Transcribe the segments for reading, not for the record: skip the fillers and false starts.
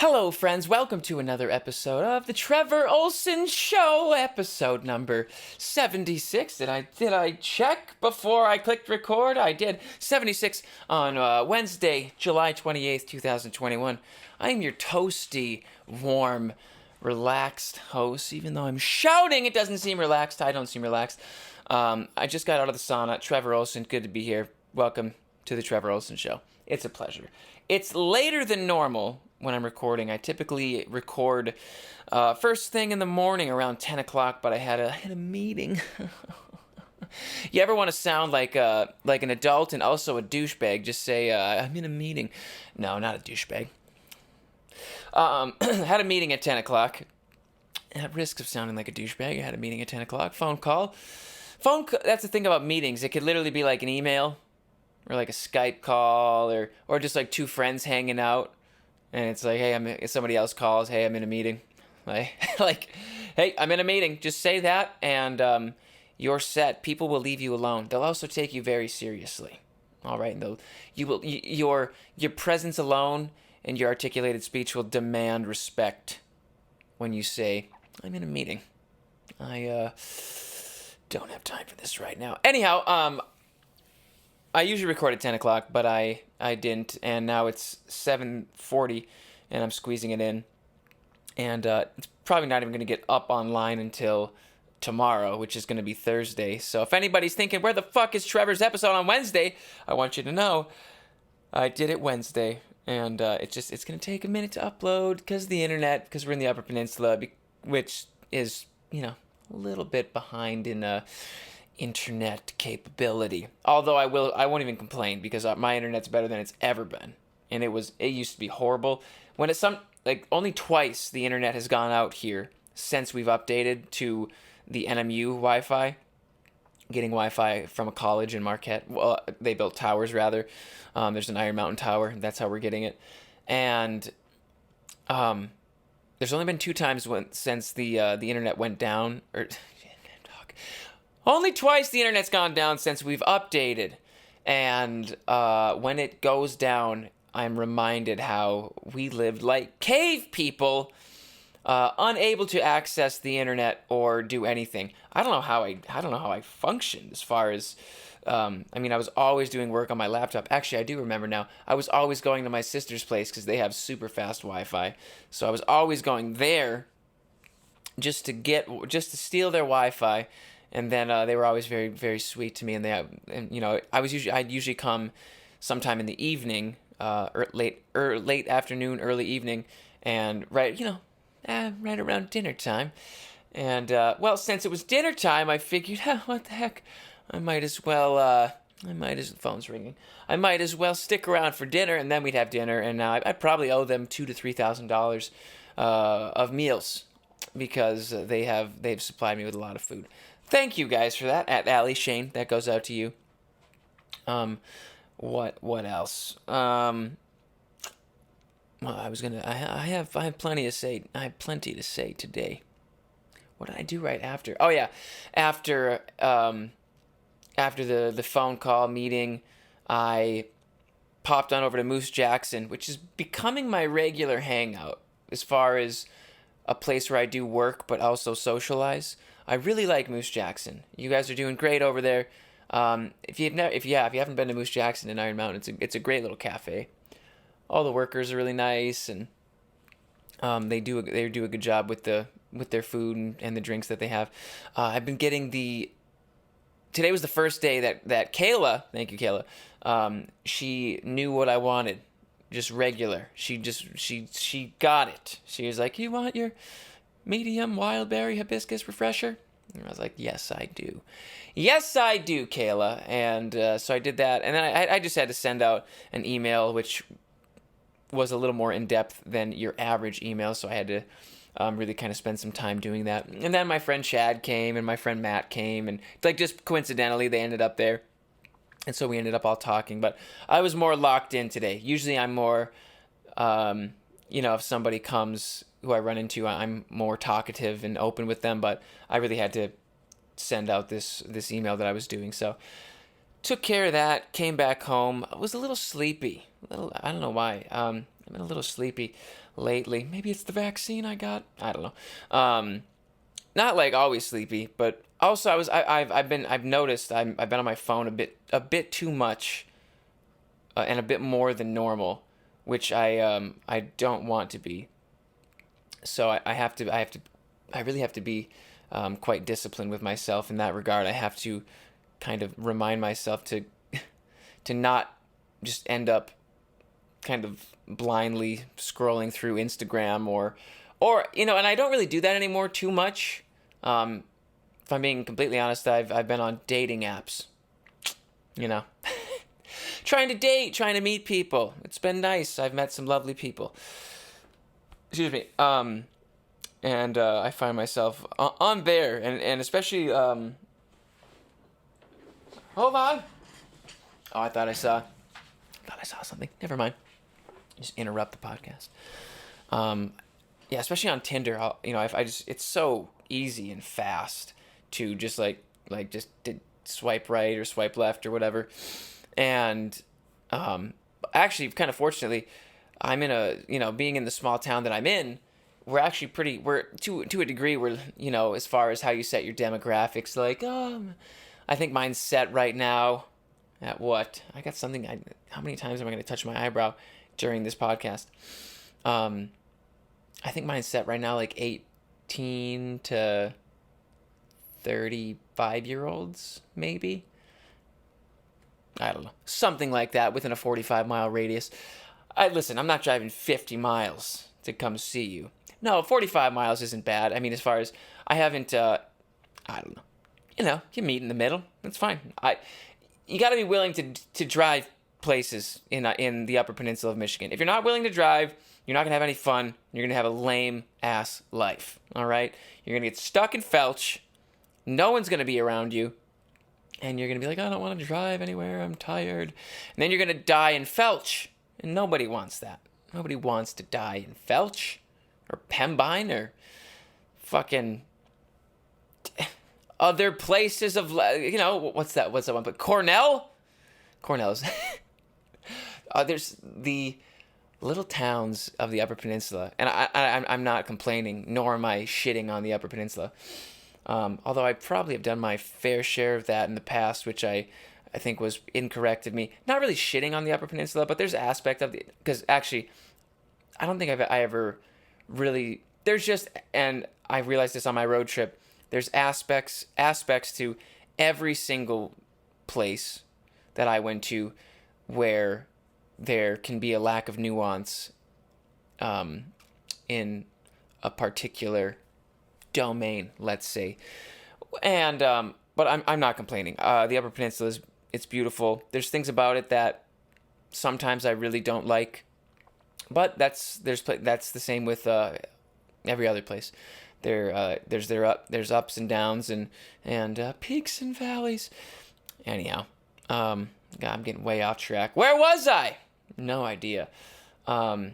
Hello, friends. Welcome to another episode of the Trevor Ohlsen Show, episode number 76. Did I check before I clicked record? I did. 76 on Wednesday, July 28th, 2021. I am your toasty, warm, relaxed host. Even though I'm shouting, it doesn't seem relaxed. I don't seem relaxed. I just got out of the sauna. Trevor Ohlsen, good to be here. Welcome to the Trevor Ohlsen Show. It's a pleasure. It's later than normal when I'm recording. I typically record first thing in the morning around 10 o'clock, but I had a meeting. You ever want to sound like an adult and also a douchebag? Just say, I'm in a meeting. No, not a douchebag. Had a meeting at 10 o'clock. At risk of sounding like a douchebag, I had a meeting at 10 o'clock. Phone call. That's the thing about meetings. It could literally be like an email or like a Skype call or just like two friends hanging out. And it's like, hey, somebody else calls, hey, I'm in a meeting. Like, hey, I'm in a meeting. Just say that, and you're set. People will leave you alone. They'll also take you very seriously. All right, and your presence alone and your articulated speech will demand respect when you say, I'm in a meeting. I don't have time for this right now. Anyhow, I usually record at 10 o'clock, but I didn't, and now it's 7:40, and I'm squeezing it in. And it's probably not even going to get up online until tomorrow, which is going to be Thursday. So if anybody's thinking, where the fuck is Trevor's episode on Wednesday? I want you to know, I did it Wednesday, and it's going to take a minute to upload because we're in the Upper Peninsula, which is, a little bit behind in internet capability. Although I won't even complain because my internet's better than it's ever been, and it used to be horrible. When it's only twice the internet has gone out here since we've updated to the NMU Wi-Fi. Getting Wi-Fi from a college in Marquette. Well, they built towers rather. There's an Iron Mountain Tower. That's how we're getting it, and there's only been two times since the internet went down or. Only twice the internet's gone down since we've updated. And when it goes down, I'm reminded how we lived like cave people, unable to access the internet or do anything. I don't know how I functioned as far as I was always doing work on my laptop. Actually, I do remember now. I was always going to my sister's place because they have super fast Wi-Fi. So I was always going there just to steal their Wi-Fi. And then they were always very, very sweet to me, I'd usually come sometime in the evening, or late afternoon, early evening, and right around dinner time. And since it was dinner time, I figured, what the heck, phone's ringing. I might as well stick around for dinner, and then we'd have dinner, and I'd probably owe them $2,000 to $3,000 of meals because they've supplied me with a lot of food. Thank you guys for that. At Allie Shane, that goes out to you. What else? Well, I have plenty to say. I have plenty to say today. What did I do right after? Oh yeah, after the phone call meeting, I popped on over to Moose Jackson, which is becoming my regular hangout as far as a place where I do work but also socialize. I really like Moose Jackson. You guys are doing great over there. If you haven't been to Moose Jackson in Iron Mountain, it's a great little cafe. All the workers are really nice, and they do a good job with their food and the drinks that they have. I've been getting today was the first day that Kayla, thank you Kayla, she knew what I wanted, just regular. She got it. She was like, you want your medium wild berry hibiscus refresher? And I was like, yes, I do. Yes, I do, Kayla. And so I did that. And then I just had to send out an email, which was a little more in-depth than your average email. So I had to really kind of spend some time doing that. And then my friend Chad came and my friend Matt came. And just coincidentally, they ended up there. And so we ended up all talking. But I was more locked in today. Usually I'm more, if somebody comes who I run into, I'm more talkative and open with them, but I really had to send out this email that I was doing. So took care of that, came back home. I was a little sleepy. I don't know why. I've been a little sleepy lately. Maybe it's the vaccine I got. I don't know. Not like always sleepy, but also I've noticed I've been on my phone a bit too much, and a bit more than normal, which I don't want to be. So I really have to be quite disciplined with myself in that regard. I have to kind of remind myself to not just end up kind of blindly scrolling through Instagram or and I don't really do that anymore too much. If I'm being completely honest, I've been on dating apps, trying to date, trying to meet people. It's been nice. I've met some lovely people. Excuse me. And I find myself on there, and especially hold on. Oh, I thought I saw something. Never mind. Just interrupt the podcast. Yeah, especially on Tinder. I just it's so easy and fast to just just swipe right or swipe left or whatever. And actually, kind of fortunately, I'm in being in the small town that I'm in, we're actually we're to a degree, we're, as far as how you set your demographics, I think mine's set right now at what? I got something, how many times am I going to touch my eyebrow during this podcast? I think mine's set right now 18 to 35-year-olds, maybe. I don't know. Something like that within a 45-mile radius. Listen, I'm not driving 50 miles to come see you. No, 45 miles isn't bad. I mean, as far as I haven't, I don't know. You meet in the middle. That's fine. You got to be willing to drive places in the Upper Peninsula of Michigan. If you're not willing to drive, you're not going to have any fun. You're going to have a lame-ass life, all right? You're going to get stuck in Felch. No one's going to be around you. And you're going to be like, I don't want to drive anywhere. I'm tired. And then you're going to die in Felch. And nobody wants that. Nobody wants to die in Felch or Pembine or fucking other places of, what's that one? But Cornell's. There's the little towns of the Upper Peninsula. And I'm not complaining, nor am I shitting on the Upper Peninsula. Although I probably have done my fair share of that in the past, which I think was incorrect of me. Not really shitting on the Upper Peninsula, but there's aspect of because actually, I don't think I ever really, there's just, and I realized this on my road trip, there's aspects to every single place that I went to where there can be a lack of nuance in a particular domain, let's say. And but I'm not complaining. The Upper Peninsula it's beautiful. There's things about it that sometimes I really don't like, but that's the same with every other place. There's ups and downs and peaks and valleys. Anyhow, God, I'm getting way off track. Where was I? No idea. What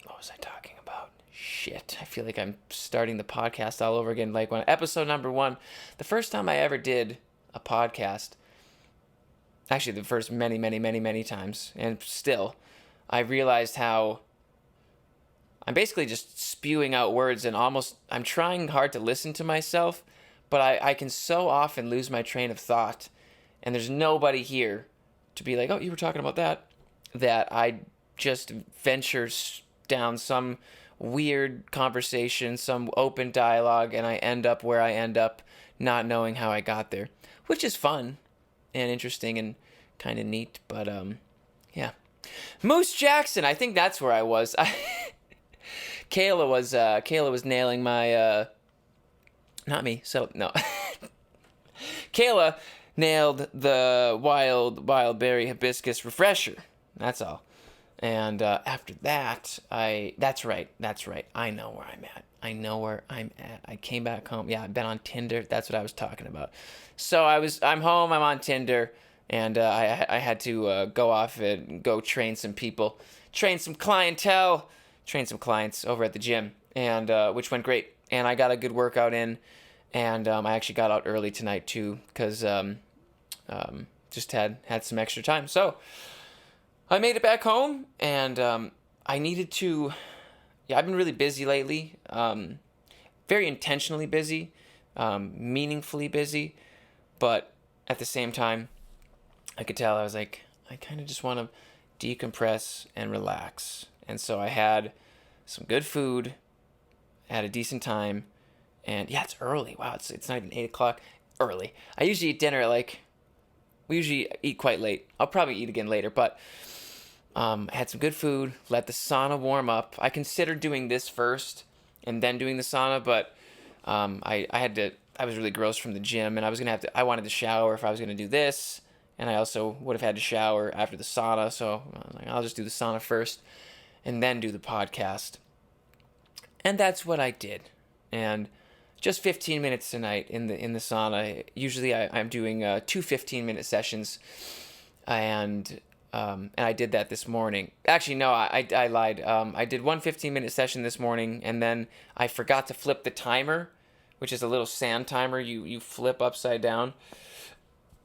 was I talking about? Shit, I feel like I'm starting the podcast all over again. Like when episode number 1, the first time I ever did a podcast, actually the first many times, and still, I realized how I'm basically just spewing out words and I'm trying hard to listen to myself, but I can so often lose my train of thought, and there's nobody here to be like, oh, you were talking about that I just venture down some weird conversation, some open dialogue, and I end up where I end up, not knowing how I got there, which is fun and interesting and kind of neat. But yeah, Moose Jackson, I think that's where I was. Kayla was nailing my not me, so no. Kayla nailed the wild berry hibiscus refresher. That's all. And after that, that's right. I know where I'm at. I came back home. Yeah, I've been on Tinder. That's what I was talking about. So I'm home. I'm on Tinder, and I had to go off and go train some people, train some clientele, train some clients over at the gym, and which went great. And I got a good workout in, and I actually got out early tonight too, because just had some extra time. So I made it back home, and I needed to. Yeah, I've been really busy lately. Very intentionally busy, meaningfully busy, but at the same time, I could tell I was like, I kind of just want to decompress and relax. And so I had some good food, had a decent time, and yeah, it's early. Wow, it's not even 8 o'clock. Early. I usually eat dinner at we usually eat quite late. I'll probably eat again later, but I had some good food, let the sauna warm up. I considered doing this first and then doing the sauna, but I was really gross from the gym, and I wanted to shower if I was going to do this, and I also would have had to shower after the sauna, so I was like, I'll just do the sauna first and then do the podcast. And that's what I did. And just 15 minutes tonight in the sauna. Usually I'm doing 2 15-minute sessions, and I did that this morning. Actually, no, I lied. I did one 15-minute session this morning, and then I forgot to flip the timer, which is a little sand timer you flip upside down,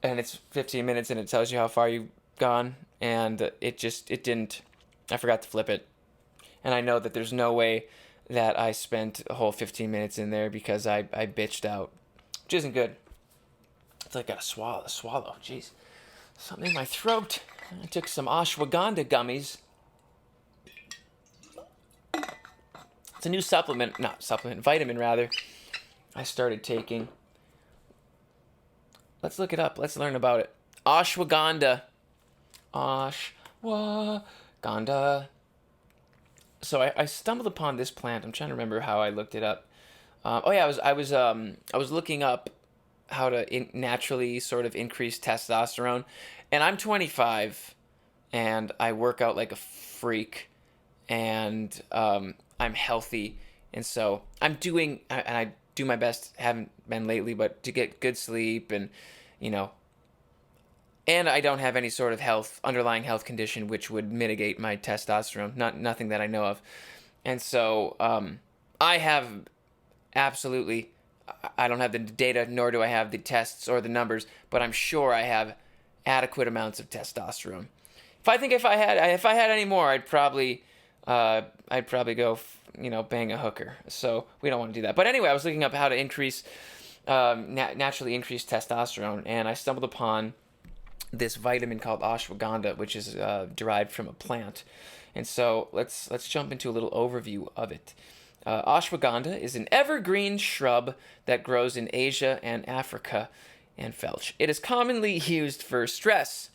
and it's 15 minutes, and it tells you how far you've gone, and it didn't. I forgot to flip it, and I know that there's no way that I spent a whole 15 minutes in there because I bitched out, which isn't good. It's like I gotta swallow. Jeez, something in my throat. I took some ashwagandha gummies. It's a new vitamin rather, I started taking. Let's look it up. Let's learn about it. Ashwagandha. Ashwagandha. So I stumbled upon this plant. I'm trying to remember how I looked it up. I was looking up how to naturally sort of increase testosterone, and I'm 25, and I work out like a freak, and I'm healthy, and so and I do my best. Haven't been lately, but to get good sleep, and and I don't have any sort of underlying health condition which would mitigate my testosterone. Nothing that I know of. And so I have absolutely, I don't have the data, nor do I have the tests or the numbers, but I'm sure I have adequate amounts of testosterone. If I had any more, I'd probably go, bang a hooker. So we don't want to do that. But anyway, I was looking up how to increase, naturally increase testosterone, and I stumbled upon this vitamin called ashwagandha, which is derived from a plant. And so let's jump into a little overview of it. Ashwagandha is an evergreen shrub that grows in Asia and Africa and Felch. It is commonly used for stress.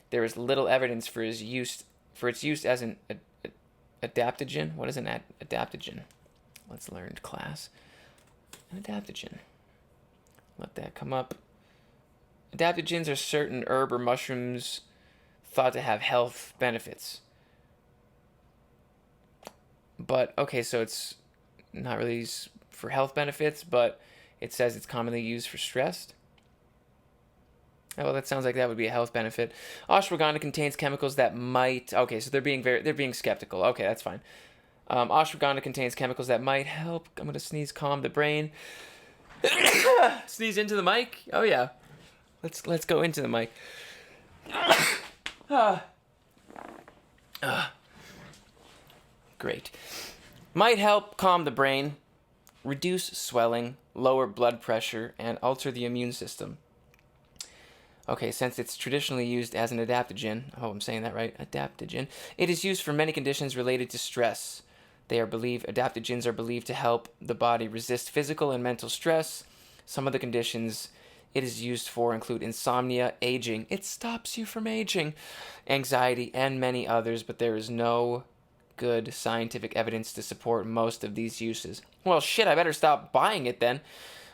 There is little evidence for its use as an adaptogen. What is an adaptogen? Let's learn, class. An adaptogen. Let that come up. Adaptogens are certain herb or mushrooms thought to have health benefits. But, okay, so it's not really used for health benefits, but it says it's commonly used for stress. Oh, well, that sounds like that would be a health benefit. Ashwagandha contains chemicals that might... Okay, so they're being skeptical. Okay, that's fine. Ashwagandha contains chemicals that might help... I'm going to sneeze, calm the brain. Sneeze into the mic? Oh, yeah. Let's go into the mic. Great. Might help calm the brain, reduce swelling, lower blood pressure, and alter the immune system. Okay, since it's traditionally used as an adaptogen, I hope I'm saying that right, adaptogen, it is used for many conditions related to stress. Adaptogens are believed to help the body resist physical and mental stress. Some of the conditions it is used for include insomnia, aging, it stops you from aging, anxiety, and many others, but there is no good scientific evidence to support most of these uses. Well, shit, I better stop buying it then.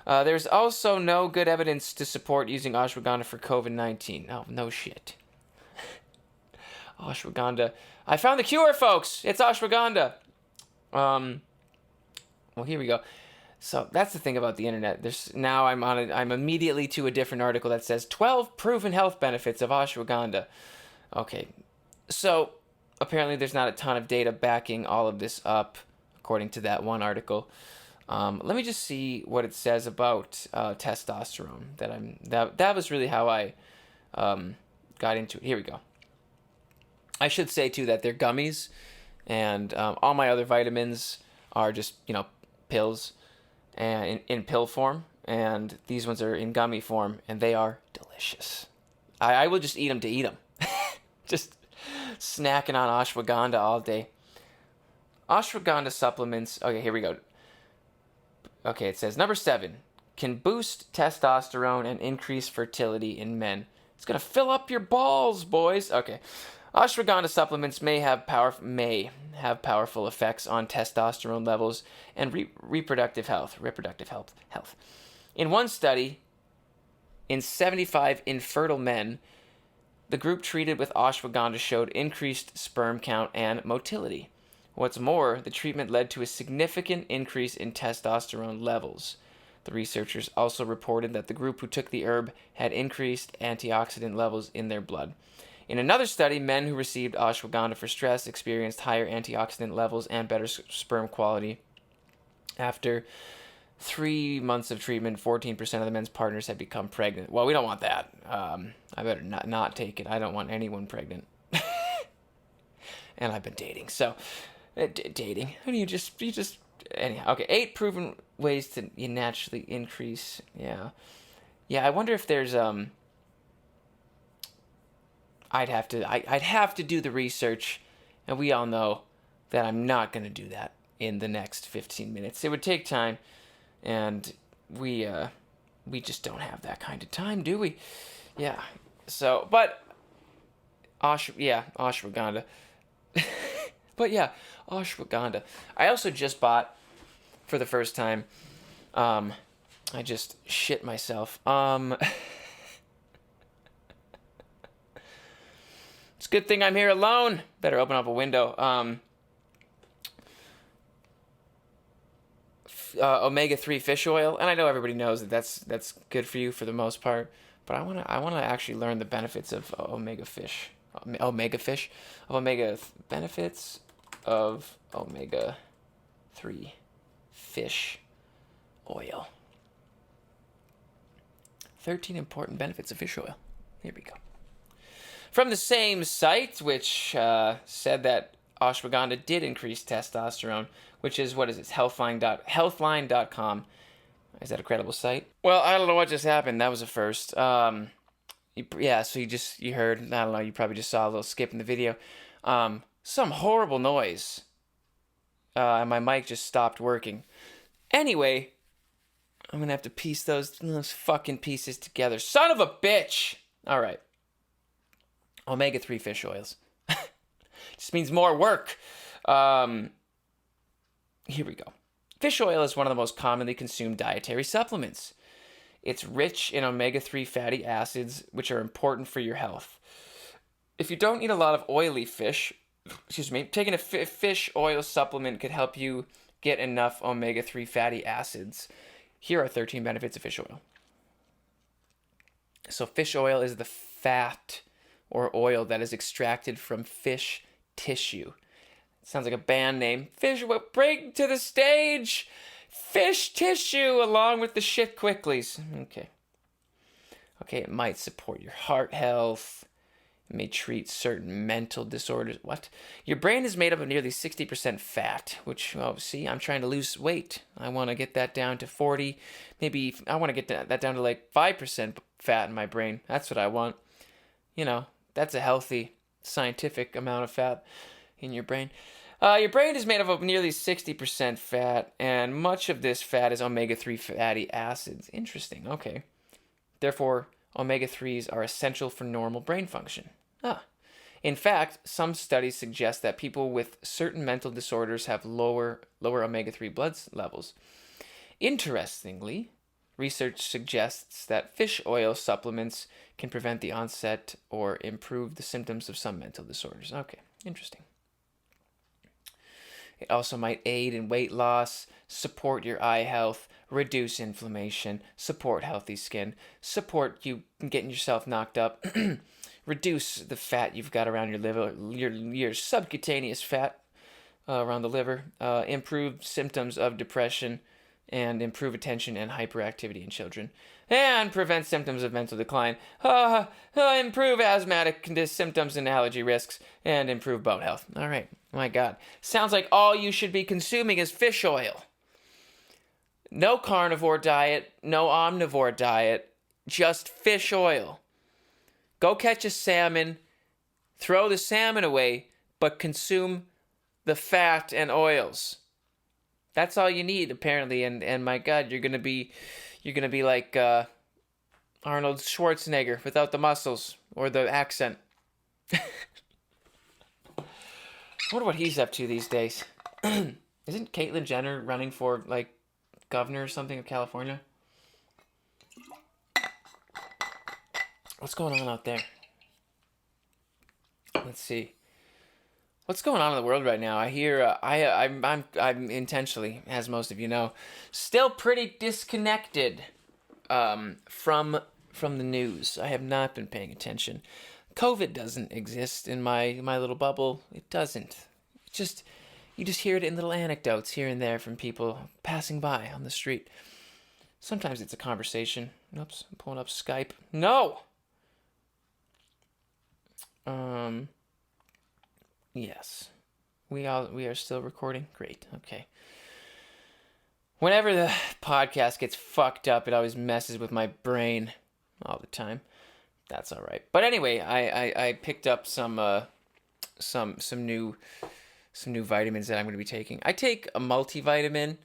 There's also no good evidence to support using ashwagandha for COVID-19. Oh, no shit. Ashwagandha. I found the cure, folks! It's ashwagandha! Well, here we go. So that's the thing about the internet. I'm immediately to a different article that says 12 proven health benefits of ashwagandha. Okay, so apparently there's not a ton of data backing all of this up, according to that one article. Let me just see what it says about testosterone. That was really how I got into it. Here we go. I should say too that they're gummies, And all my other vitamins are just, pills and in pill form. And these ones are in gummy form, and they are delicious. I will just eat them to eat them. Just snacking on ashwagandha all day. Ashwagandha supplements. Okay, here we go. Okay, it says number 7 can boost testosterone and increase fertility in men. It's gonna fill up your balls, boys. Okay, ashwagandha supplements may have powerful effects on testosterone levels and reproductive health. In one study, in 75 infertile men, the group treated with ashwagandha showed increased sperm count and motility. What's more, the treatment led to a significant increase in testosterone levels. The researchers also reported that the group who took the herb had increased antioxidant levels in their blood. In another study, men who received ashwagandha for stress experienced higher antioxidant levels and better sperm quality. After 3 months of treatment, 14% of the men's partners had become pregnant. Well, we don't want that. I better not take it. I don't want anyone pregnant. And I've been dating, so dating. How do you just anyhow? Okay, 8 proven ways to naturally increase. Yeah. I wonder if there's I'd have to do the research, and we all know that I'm not going to do that in the next 15 minutes. It would take time, and we just don't have that kind of time, do we? Yeah. So, but ashwagandha. But yeah, ashwagandha. I also just bought for the first time. I just shit myself. It's a good thing I'm here alone. Better open up a window. Omega-3 fish oil, and I know everybody knows that that's good for you for the most part, but I want to actually learn the benefits of benefits of omega-3 fish oil. 13 important benefits of fish oil. Here we go. From the same site, which said that ashwagandha did increase testosterone, which is, what is it, healthline.com. Is that a credible site? Well, I don't know what just happened. That was a first. So you heard, I don't know, you probably just saw a little skip in the video. Some horrible noise. And my mic just stopped working. Anyway, I'm going to have to piece those fucking pieces together. Son of a bitch! All right. Omega-3 fish oils. Just means more work. Here we go. Fish oil is one of the most commonly consumed dietary supplements. It's rich in omega-3 fatty acids, which are important for your health. If you don't eat a lot of oily fish, taking a fish oil supplement could help you get enough omega-3 fatty acids. Here are 13 benefits of fish oil. So fish oil is the fat or oil that is extracted from fish tissue. Sounds like a band name. Fish, break to the stage! Fish tissue along with the shit quicklies. Okay, it might support your heart health. It may treat certain mental disorders. What? Your brain is made up of nearly 60% fat, which, see, I'm trying to lose weight. I want to get that down to 40. Maybe I want to get that down to like 5% fat in my brain. That's what I want. That's a healthy, scientific amount of fat in your brain. Your brain is made up of nearly 60% fat, and much of this fat is omega-3 fatty acids. Interesting, okay. Therefore, omega-3s are essential for normal brain function. In fact, some studies suggest that people with certain mental disorders have lower omega-3 blood levels. Interestingly, research suggests that fish oil supplements can prevent the onset or improve the symptoms of some mental disorders. Okay, interesting. It also might aid in weight loss, support your eye health, reduce inflammation, support healthy skin, support you getting yourself knocked up, reduce the fat you've got around your liver, your subcutaneous fat around the liver, improve symptoms of depression. and improve attention and hyperactivity in children, and prevent symptoms of mental decline, improve asthmatic symptoms and allergy risks, and improve bone health. All right, my God. Sounds like all you should be consuming is fish oil. No carnivore diet, no omnivore diet, just fish oil. Go catch a salmon, throw the salmon away, but consume the fat and oils. That's all you need, apparently. And my God, you're gonna be like Arnold Schwarzenegger without the muscles or the accent. I wonder what he's up to these days. Isn't Caitlyn Jenner running for like governor or something of California? What's going on out there? Let's see. What's going on in the world right now? I hear I'm intentionally, as most of you know, still pretty disconnected from the news. I have not been paying attention. COVID doesn't exist in my little bubble. It doesn't. You just hear it in little anecdotes here and there from people passing by on the street. Sometimes it's a conversation. Oops, I'm pulling up Skype. No. Yes. We are still recording? Great. Okay. Whenever the podcast gets fucked up, it always messes with my brain all the time. That's all right. But anyway, I picked up some new vitamins that I'm going to be taking. I take a multivitamin,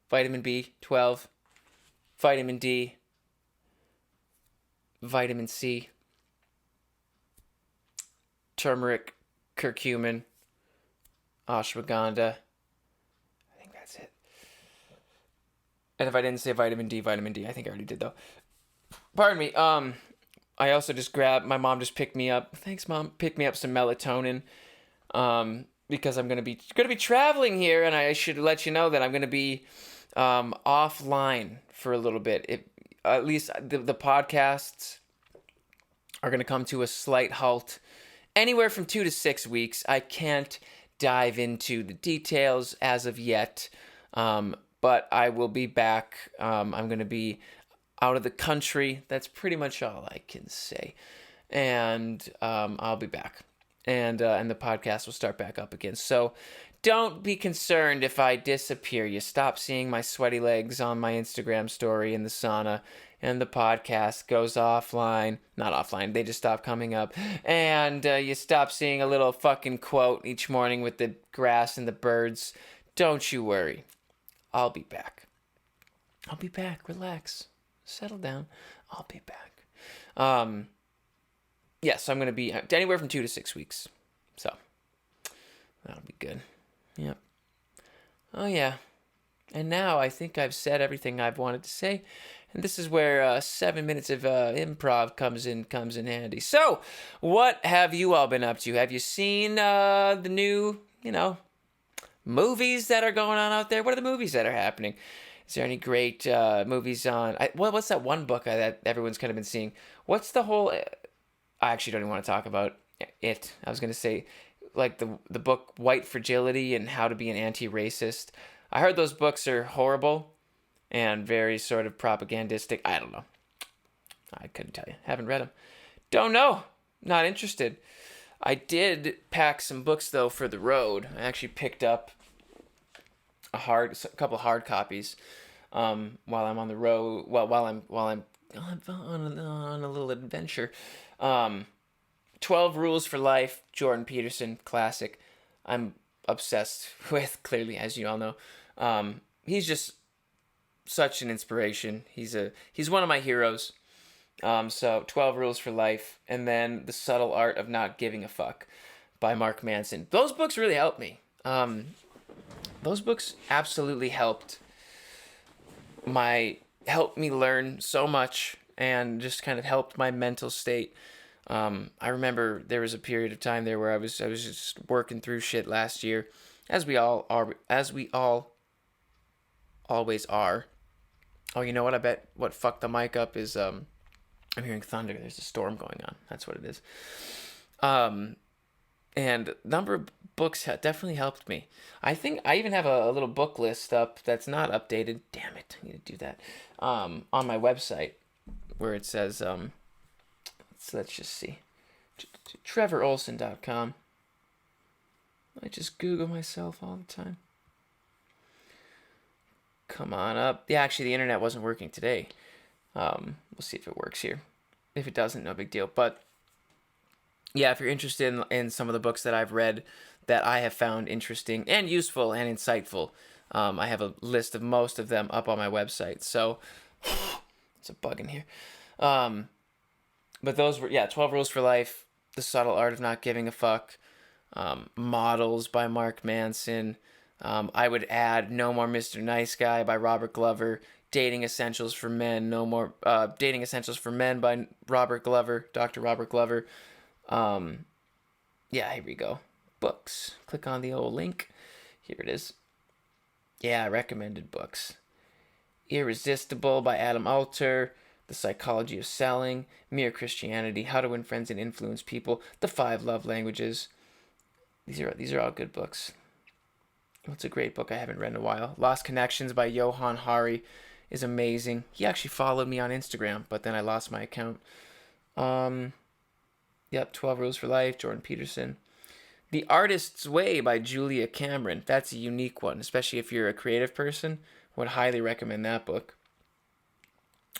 vitamin B12, vitamin D, vitamin C, turmeric, curcumin, ashwagandha. I think that's it. And if I didn't say vitamin D, I think I already did though. Pardon me. I also just grabbed, my mom just picked me up. Thanks, Mom. Picked me up some melatonin. Because I'm gonna be traveling here, and I should let you know that I'm gonna be offline for a little bit. At least the podcasts are gonna come to a slight halt, anywhere from 2 to 6 weeks. I can't dive into the details as of yet, but I will be back. I'm gonna be out of the country. That's pretty much all I can say, and I'll be back. And the podcast will start back up again. So don't be concerned if I disappear. You stop seeing my sweaty legs on my Instagram story in the sauna, and the podcast goes offline. Not offline, they just stop coming up. And you stop seeing a little fucking quote each morning with the grass and the birds. Don't you worry. I'll be back. I'll be back. Relax. Settle down. I'll be back. Yes, I'm going to be anywhere from 2 to 6 weeks. So, that'll be good. Yep. Oh, yeah. And now I think I've said everything I've wanted to say. And this is where 7 minutes of improv comes in handy. So, what have you all been up to? Have you seen the new, movies that are going on out there? What are the movies that are happening? Is there any great movies on... what's that one book that everyone's kind of been seeing? What's the whole... I actually don't even want to talk about it. I was going to say, like, the book White Fragility and How to Be an Anti-Racist. I heard those books are horrible and very sort of propagandistic. I don't know. I couldn't tell you. Haven't read them. Don't know. Not interested. I did pack some books, though, for the road. I actually picked up a couple hard copies while I'm on the road. While I'm on a little adventure. 12 Rules for Life, Jordan Peterson, classic. I'm obsessed with, clearly, as you all know. He's just such an inspiration. He's one of my heroes. So 12 Rules for Life, and then The Subtle Art of Not Giving a Fuck by Mark Manson. Those books really helped me. Those books absolutely helped me learn so much, and just kind of helped my mental state. I remember there was a period of time there where I was just working through shit last year, as we all always are. Oh, you know what? I bet what fucked the mic up is I'm hearing thunder. There's a storm going on. That's what it is. And a number of books definitely helped me. I think I even have a little book list up that's not updated. Damn it, I need to do that. On my website where it says, so let's just see. TrevorOhlsen.com. I just Google myself all the time. Come on up. Yeah, actually, the internet wasn't working today. We'll see if it works here. If it doesn't, no big deal. But yeah, if you're interested in some of the books that I've read that I have found interesting and useful and insightful, I have a list of most of them up on my website. So it's a bug in here. But those were, 12 Rules for Life, The Subtle Art of Not Giving a Fuck, Models by Mark Manson. I would add No More Mr. Nice Guy by Robert Glover, Dating Essentials for Men, Dating Essentials for Men by Robert Glover, Dr. Robert Glover. Here we go. Books. Click on the old link. Here it is. Yeah, recommended books. Irresistible by Adam Alter, The Psychology of Selling, Mere Christianity, How to Win Friends and Influence People, The 5 Love Languages. These are all good books. It's a great book I haven't read in a while. Lost Connections by Johann Hari is amazing. He actually followed me on Instagram, but then I lost my account. 12 Rules for Life, Jordan Peterson. The Artist's Way by Julia Cameron. That's a unique one, especially if you're a creative person. Would highly recommend that book.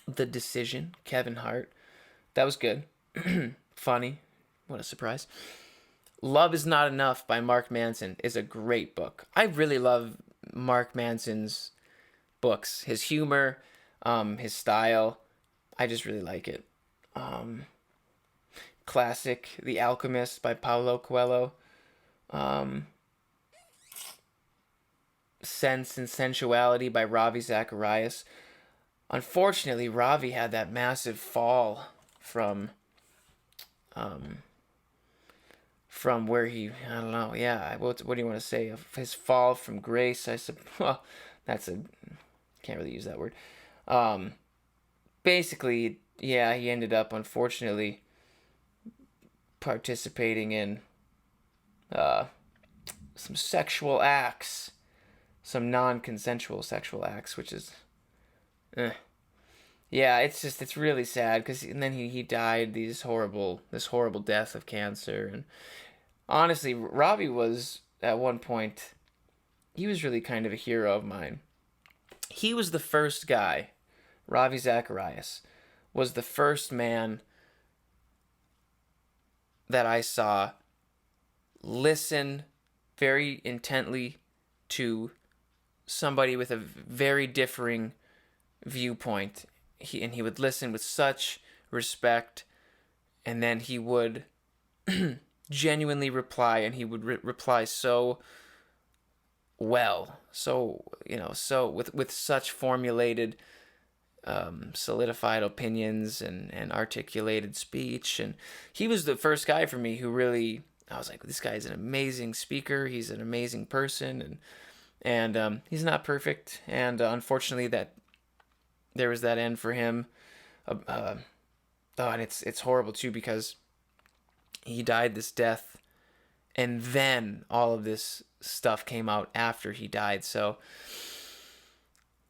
The Decision, Kevin Hart. That was good. Funny. What a surprise. Love is Not Enough by Mark Manson is a great book. I really love Mark Manson's books. His humor, his style. I just really like it. Classic, The Alchemist by Paulo Coelho. Sense and Sensuality by Ravi Zacharias. Unfortunately, Ravi had that massive fall from where he, I don't know, yeah, what do you want to say? His fall from grace, I suppose. Well, can't really use that word. Basically, yeah, he ended up, unfortunately, participating in some sexual acts, some non-consensual sexual acts, which is, yeah, it's really sad because then he died this horrible death of cancer. And honestly, Ravi was at one point, he was really kind of a hero of mine. He was the first guy, Ravi Zacharias, was the first man that I saw listen very intently to somebody with a very differing viewpoint. He would listen with such respect, and then he would genuinely reply, and he would reply so well, so with such formulated, solidified opinions and articulated speech. And he was the first guy for me who really, I was like, this guy is an amazing speaker. He's an amazing person, and he's not perfect. And unfortunately, that there was that end for him. And it's horrible too, because he died this death, and then all of this stuff came out after he died. So,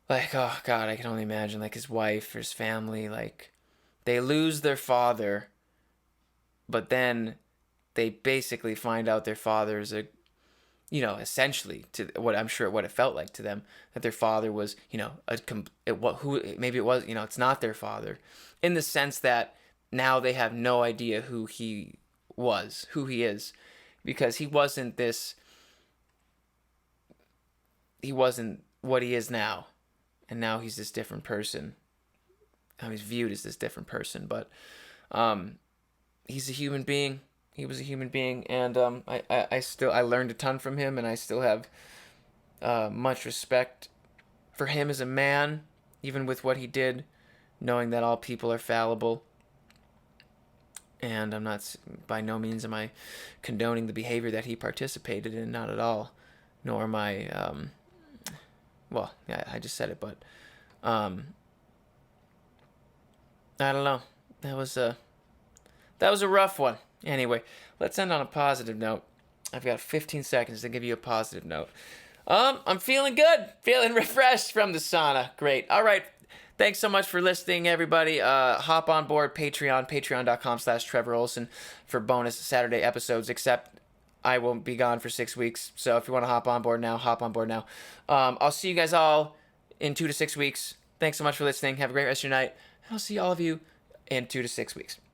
like, oh God, I can only imagine, like, his wife or his family, like, they lose their father, but then they basically find out their father is essentially, to what I'm sure what it felt like to them, that their father was, it's not their father, in the sense that now they have no idea who he is, because he wasn't what he is now, and now he's this different person. How he's viewed as this different person, but he's a human being. He was a human being, and I learned a ton from him, and I still have much respect for him as a man, even with what he did, knowing that all people are fallible. And I'm not, by no means am I condoning the behavior that he participated in, not at all, nor am I, I just said it, but I don't know. That was a rough one. Anyway, let's end on a positive note. I've got 15 seconds to give you a positive note. I'm feeling good. Feeling refreshed from the sauna. Great. All right. Thanks so much for listening, everybody. Hop on board Patreon, patreon.com/Trevor Ohlsen for bonus Saturday episodes, except I won't be gone for 6 weeks. So if you want to hop on board now, hop on board now. I'll see you guys all in 2 to 6 weeks. Thanks so much for listening. Have a great rest of your night. And I'll see all of you in 2 to 6 weeks.